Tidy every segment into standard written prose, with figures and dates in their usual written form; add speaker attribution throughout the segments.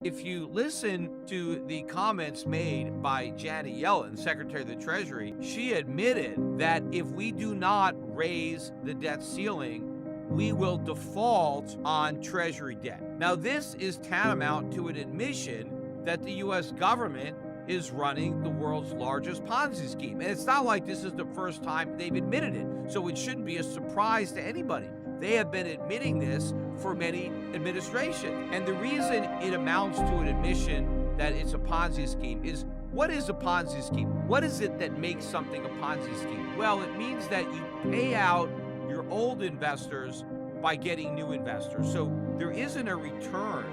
Speaker 1: if you listen to the comments made by Janet Yellen, Secretary of the Treasury, she admitted that if we do not raise the debt ceiling, we will default on Treasury debt. Now, this is tantamount to an admission that the U.S. government is running the world's largest Ponzi scheme. And it's not like this is the first time they've admitted it, so it shouldn't be a surprise to anybody. They have been admitting this for many administrations. And the reason it amounts to an admission that it's a Ponzi scheme is, what is a Ponzi scheme? What is it that makes something a Ponzi scheme? Well, it means that you pay out your old investors by getting new investors. So there isn't a return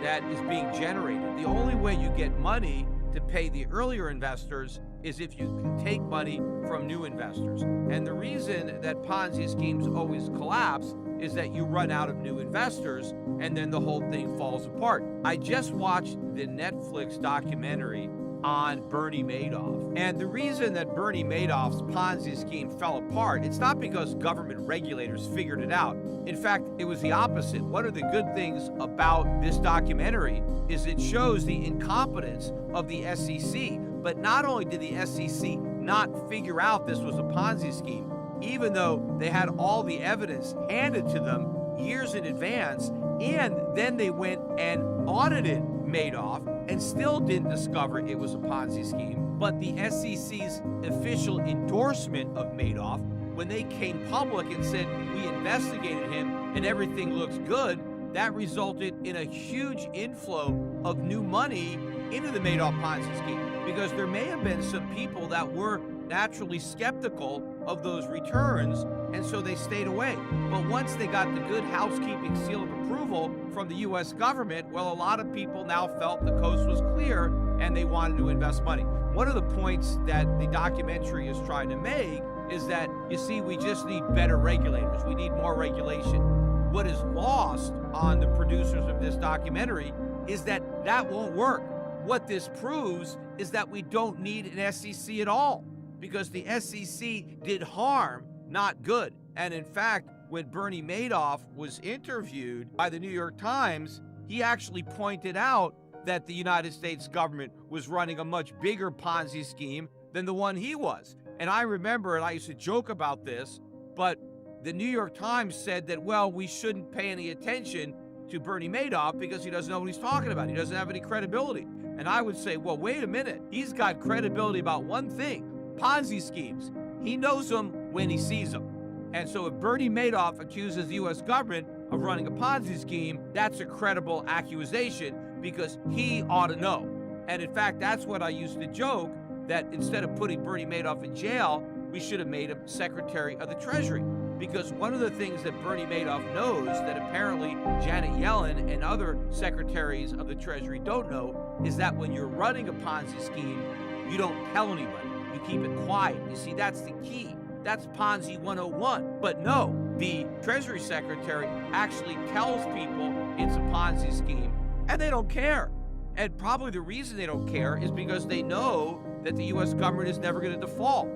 Speaker 1: that is being generated. The only way you get money to pay the earlier investors is if you can take money from new investors. And the reason that Ponzi schemes always collapse is that you run out of new investors and then the whole thing falls apart. I just watched the Netflix documentary on Bernie Madoff. And the reason that Bernie Madoff's Ponzi scheme fell apart, it's not because government regulators figured it out. In fact, it was the opposite. One of the good things about this documentary is it shows the incompetence of the SEC. But not only did the SEC not figure out this was a Ponzi scheme, even though they had all the evidence handed to them years in advance, and then they went and audited Madoff and still didn't discover it was a Ponzi scheme. But the SEC's official endorsement of Madoff, when they came public and said, we investigated him and everything looks good, that resulted in a huge inflow of new money into the Madoff Ponzi scheme, because there may have been some people that were naturally skeptical of those returns, and so they stayed away. But once they got the good housekeeping seal of approval from the U.S. government, well, a lot of people now felt the coast was clear and they wanted to invest money. One of the points that the documentary is trying to make is that, you see, we just need better regulators. We need more regulation. What is lost on the producers of this documentary is that that won't work. What this proves is that we don't need an SEC at all, because the SEC did harm, not good. And in fact, when Bernie Madoff was interviewed by the New York Times, he actually pointed out that the United States government was running a much bigger Ponzi scheme than the one he was. And I remember, and I used to joke about this, but the New York Times said that, well, we shouldn't pay any attention to Bernie Madoff because he doesn't know what he's talking about. He doesn't have any credibility. And I would say, well, wait a minute. He's got credibility about one thing: Ponzi schemes. He knows them when he sees them. And so if Bernie Madoff accuses the U.S. government of running a Ponzi scheme, that's a credible accusation because he ought to know. And in fact, that's what I used to joke, that instead of putting Bernie Madoff in jail, we should have made him Secretary of the Treasury. Because one of the things that Bernie Madoff knows that apparently Janet Yellen and other secretaries of the Treasury don't know is that when you're running a Ponzi scheme, you don't tell anybody. You keep it quiet. You see, that's the key. That's Ponzi 101. But no, the Treasury Secretary actually tells people it's a Ponzi scheme, and they don't care. And probably the reason they don't care is because they know that the U.S. government is never going to default,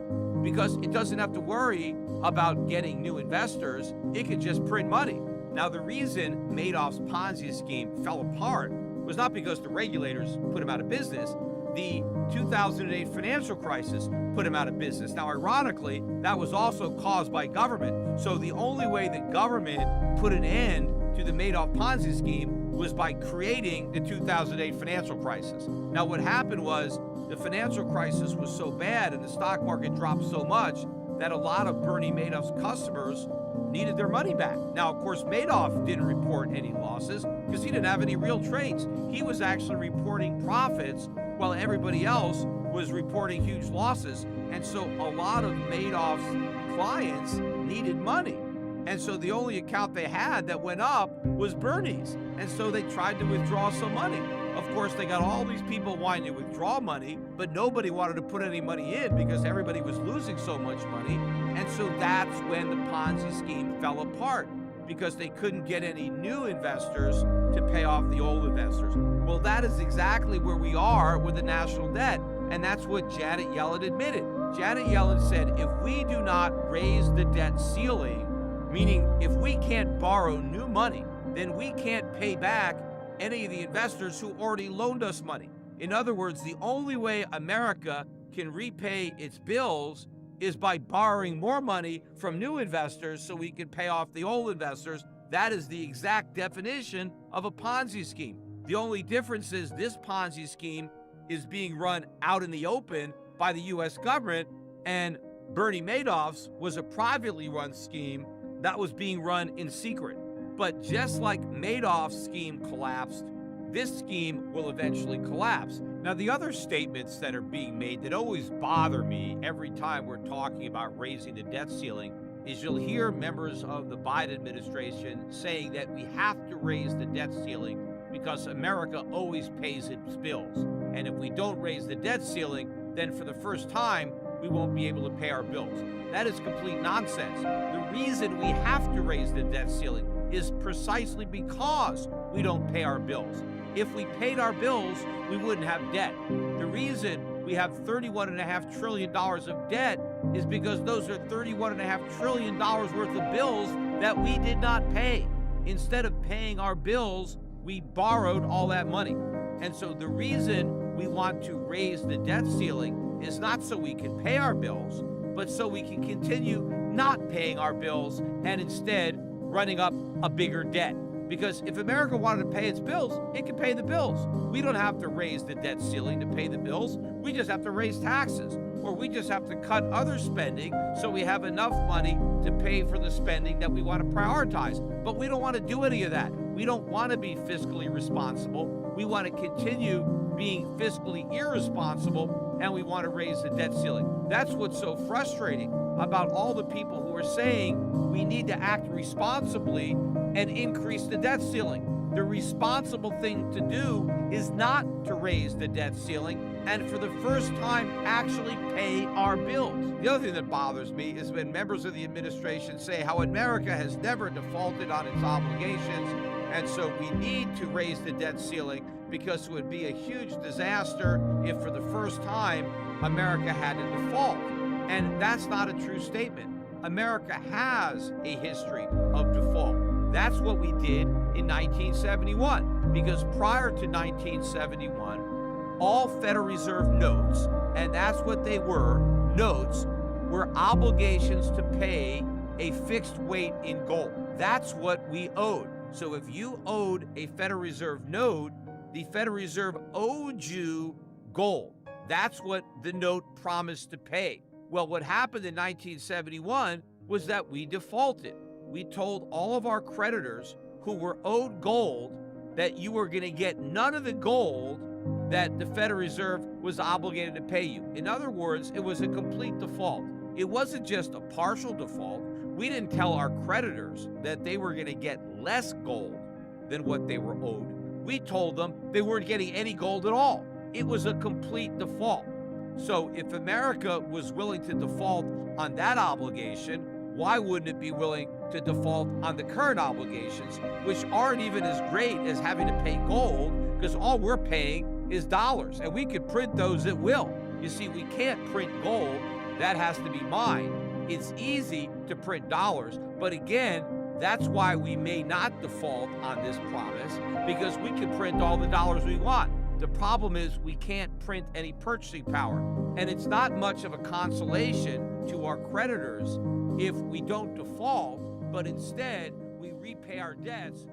Speaker 1: because it doesn't have to worry about getting new investors. It can just print money. Now, the reason Madoff's Ponzi scheme fell apart was not because the regulators put him out of business. The 2008 financial crisis put him out of business. Now, ironically, that was also caused by government. So the only way the government put an end to the Madoff Ponzi scheme was by creating the 2008 financial crisis. Now, what happened was the financial crisis was so bad and the stock market dropped so much that a lot of Bernie Madoff's customers needed their money back. Now, of course, Madoff didn't report any losses because he didn't have any real trades. He was actually reporting profits while everybody else was reporting huge losses. And so a lot of Madoff's clients needed money. And so the only account they had that went up was Bernie's. And so they tried to withdraw some money. Of course, they got all these people wanting to withdraw money, but nobody wanted to put any money in because everybody was losing so much money. And so that's when the Ponzi scheme fell apart, because they couldn't get any new investors to pay off the old investors. Well, that is exactly where we are with the national debt. And that's what Janet Yellen admitted. Janet Yellen said, if we do not raise the debt ceiling, meaning if we can't borrow new money, then we can't pay back any of the investors who already loaned us money. In other words, the only way America can repay its bills is by borrowing more money from new investors so we can pay off the old investors. That is the exact definition of a Ponzi scheme. The only difference is this Ponzi scheme is being run out in the open by the U.S. government, and Bernie Madoff's was a privately run scheme that was being run in secret. But just like Madoff's scheme collapsed, this scheme will eventually collapse. Now, the other statements that are being made that always bother me every time we're talking about raising the debt ceiling is you'll hear members of the Biden administration saying that we have to raise the debt ceiling because America always pays its bills. And if we don't raise the debt ceiling, then for the first time, we won't be able to pay our bills. That is complete nonsense. The reason we have to raise the debt ceiling is precisely because we don't pay our bills. If we paid our bills, we wouldn't have debt. The reason we have $31.5 trillion of debt is because those are $31.5 trillion worth of bills that we did not pay. Instead of paying our bills, we borrowed all that money. And so the reason we want to raise the debt ceiling is not so we can pay our bills, but so we can continue not paying our bills and instead running up a bigger debt. Because if America wanted to pay its bills, it can pay the bills. We don't have to raise the debt ceiling to pay the bills. We just have to raise taxes, or we just have to cut other spending so we have enough money to pay for the spending that we want to prioritize. But we don't want to do any of that. We don't want to be fiscally responsible. We want to continue being fiscally irresponsible, and we want to raise the debt ceiling. That's what's so frustrating about all the people who are saying we need to act responsibly and increase the debt ceiling. The responsible thing to do is not to raise the debt ceiling and for the first time actually pay our bills. The other thing that bothers me is when members of the administration say how America has never defaulted on its obligations, and so we need to raise the debt ceiling because it would be a huge disaster if for the first time America had to default. And that's not a true statement. America has a history of default. That's what we did in 1971, because prior to 1971, all Federal Reserve notes, and that's what they were, notes, were obligations to pay a fixed weight in gold. That's what we owed. So if you owed a Federal Reserve note, the Federal Reserve owed you gold. That's what the note promised to pay. Well, what happened in 1971 was that we defaulted. We told all of our creditors who were owed gold that you were going to get none of the gold that the Federal Reserve was obligated to pay you. In other words, it was a complete default. It wasn't just a partial default. We didn't tell our creditors that they were going to get less gold than what they were owed. We told them they weren't getting any gold at all. It was a complete default. So if America was willing to default on that obligation, why wouldn't it be willing to default on the current obligations, which aren't even as great as having to pay gold, because all we're paying is dollars, and we could print those at will. You see, we can't print gold. That has to be mined. It's easy to print dollars, but again, that's why we may not default on this promise, because we can print all the dollars we want. The problem is we can't print any purchasing power, and it's not much of a consolation to our creditors if we don't default, but instead we repay our debts